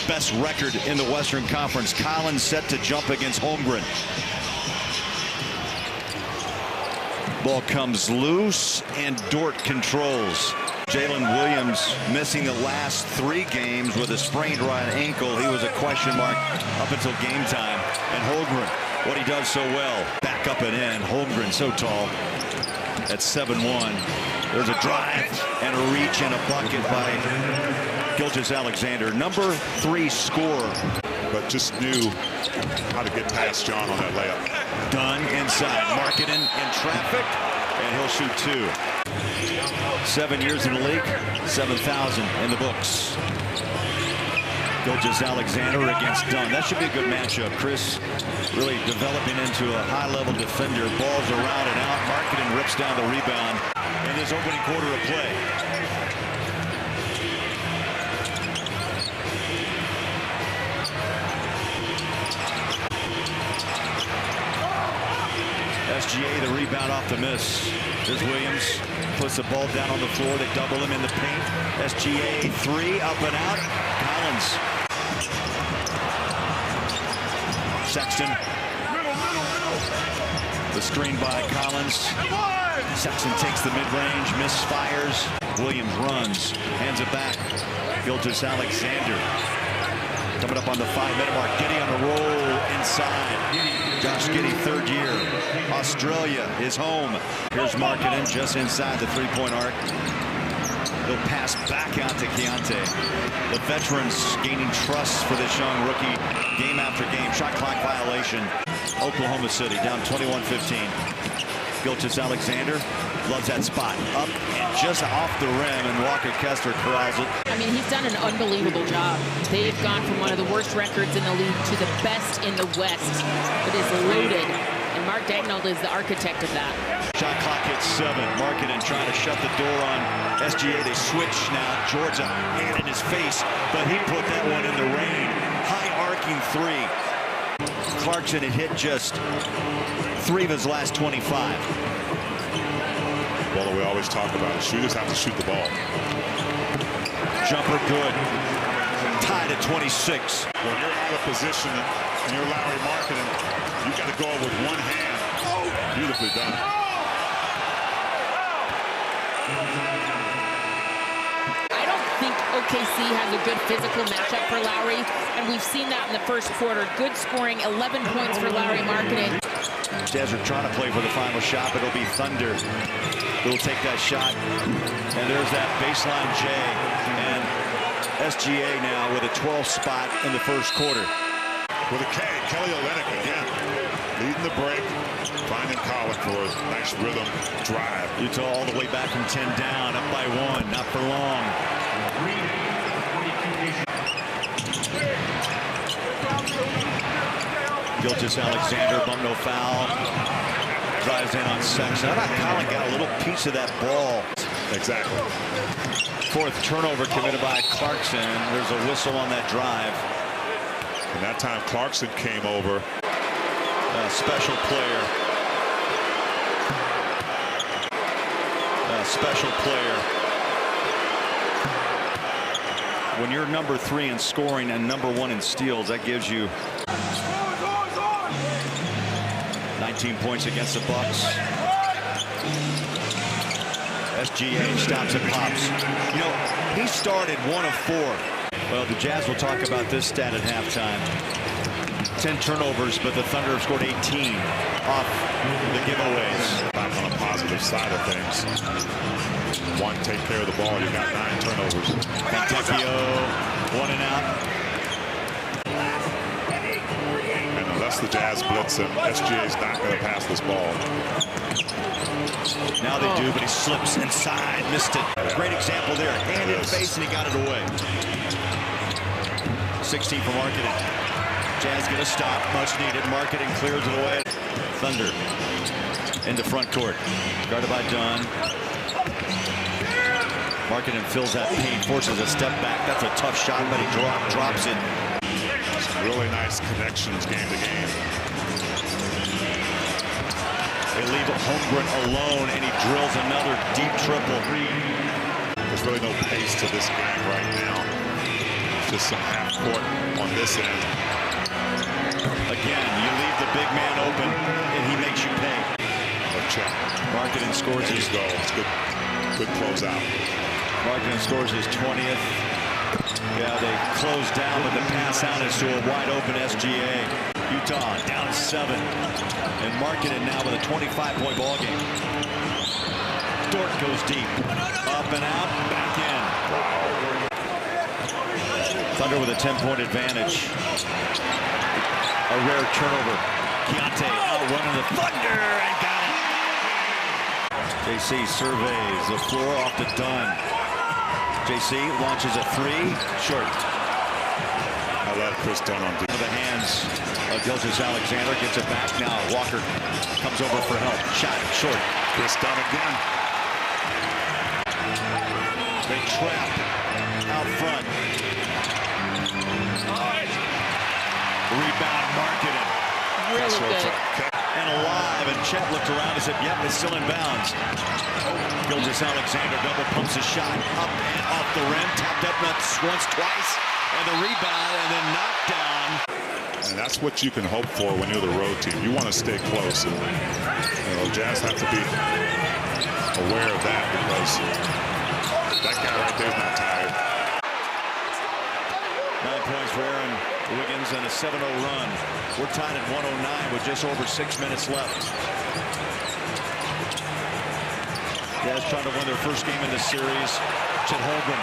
best record in the Western Conference. Collins set to jump against Holmgren. Ball comes loose, and Dort controls. Jalen Williams missing the last 3 games with a sprained right ankle. He was a question mark up until game time. And Holmgren, what he does so well, back up and in. Holmgren so tall at 7'1". There's a drive and a reach and a bucket by Gilgeous-Alexander, number 3 scorer. But just knew how to get past John on that layup. Dunn inside, Markkanen in traffic, and he'll shoot 2. 7 years in the league, 7,000 in the books. Gilgeous-Alexander against Dunn. That should be a good matchup. Chris really developing into a high-level defender. Balls around and out. Markkanen rips down the rebound in his opening quarter of play. SGA the rebound off the miss. There's Williams. Puts the ball down on the floor. They double him in the paint. SGA 3 up and out. Collins. Sexton. The screen by Collins. Sexton takes the mid-range, misfires. Williams runs, hands it back. Gilgeous-Alexander coming up on the 5-minute mark. Giddey on the roll inside. Josh Giddey, 3rd year. Australia is home. Here's Markkanen just inside the 3-point arc. He'll pass back out to Keontae. The veterans gaining trust for this young rookie game after game. Shot clock violation. Oklahoma City down 21-15. Gilgeous-Alexander loves that spot. Up and just off the rim, and Walker Kessler corrals it. I mean, he's done an unbelievable job. They've gone from one of the worst records in the league to the best in the West. It is loaded, and Mark Daigneault is the architect of that. Shot clock hits 7. Markkanen trying to shut the door on SGA. They switch now. Georgia hand in his face, but he put that one in the rain. High arcing 3. Clarkson had hit just 3 of his last 25. Well, we always talk about it. Shooters have to shoot the ball. Jumper good. Tied at 26. When you're out of position and you're Larry Markkanen, you got to go with one hand. Beautifully done. OKC has a good physical matchup for Lowry, and we've seen that in the first quarter. Good scoring, 11 points for Larry Markkanen. Jazz are trying to play for the final shot, but it'll be Thunder who will take that shot. And there's that baseline J. And SGA now with a 12th spot in the first quarter. With a K, Kelly Olynyk again, leading the break, finding Collin for a nice rhythm drive. Utah all the way back from 10 down, up by 1, not for long. Gilgeous-Alexander, bump no foul. Drives in on Sexton. I thought Collin got a little piece of that ball. Exactly. 4th turnover committed by Clarkson. There's a whistle on that drive. And that time Clarkson came over. A special player. A special player. When you're number 3 in scoring and number 1 in steals, that gives you 19 points against the Bucks. SGA stops and pops. You know, he started 1 of 4. Well, the Jazz will talk about this stat at halftime. 10 turnovers, but the Thunder have scored 18 off the giveaways. Back on the positive side of things. 1, take care of the ball. You got 9 turnovers. Fontecchio, 1 and out. And unless the Jazz blitz him, SGA's not going to pass this ball. Now they do, but he slips inside, missed it. Great example there. Hand in face, and he got it away. 16 for Markkanen. Jazz get a stop, much needed. Markkanen clears it away. Thunder into front court. Guarded by Dunn. Markkanen fills that paint, forces a step back. That's a tough shot, but he drops it. Some really nice connections game to game. They leave Holmgren alone, and he drills another deep triple. There's really no pace to this game right now. Just some half court on this end. Again, you leave the big man open, and he makes you pay. Check. Markkanen scores his goal. It's good closeout. Markkanen scores his 20th. Yeah, they close down, but the pass out is to a wide open SGA. Utah down 7. And Markkanen now with a 25-point ball game. Dort goes deep. Up and out, back in. Thunder with a 10-point advantage. A rare turnover. Keontae outrunning the Thunder and got it. JC surveys the floor off to Dunn. JC launches a 3, short. I love Chris Dunn on deep. The hands of Gilgeous-Alexander, gets it back now. Walker comes over for help. Shot short. Chris Dunn again. They trap out front. Rebound, Markkanen. Really good. And alive, and Chet looked around and said, yep, it's still in bounds. Gilgeous-Alexander double pumps a shot up and off the rim, tapped up once, twice, and the rebound, and then knocked down. And that's what you can hope for when you're the road team. You want to stay close. And, Jazz have to be aware of that because that guy right there is not tired. 9 points for Aaron Wiggins and a 7-0 run. We're tied at 109 with just over 6 minutes left. Jazz trying to win their first game in this series. Chet Holmgren.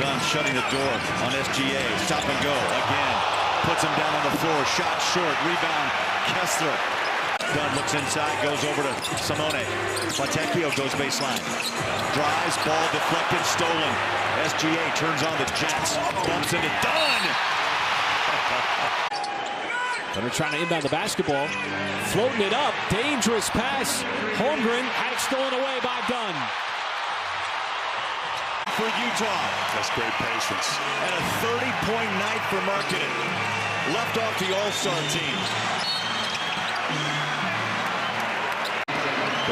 Dunn shutting the door on SGA. Stop and go again. Puts him down on the floor. Shot short. Rebound. Kessler. Dunn looks inside. Goes over to Simone. Fontecchio goes baseline. Drives. Ball deflected. Stolen. SGA turns on the Jets. Bumps into Dunn. Thunder trying to inbound the basketball. Floating it up. Dangerous pass. Holmgren had it stolen away by Dunn. For Utah. That's great patience. And a 30-point night for Markkanen. Left off the All-Star team.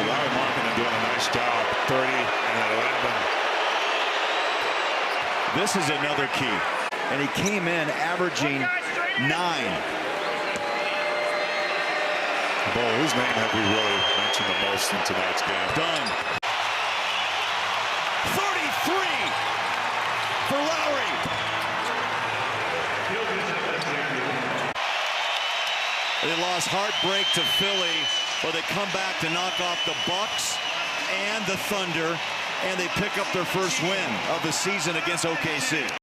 Larry Markkanen doing a nice job. 30 and 11. This is another key. And he came in averaging 9. Bo, whose name have we really mentioned the most in tonight's game? Dunn. 33 for Lowry. They lost heartbreak to Philly, but they come back to knock off the Bucks and the Thunder, and they pick up their first win of the season against OKC.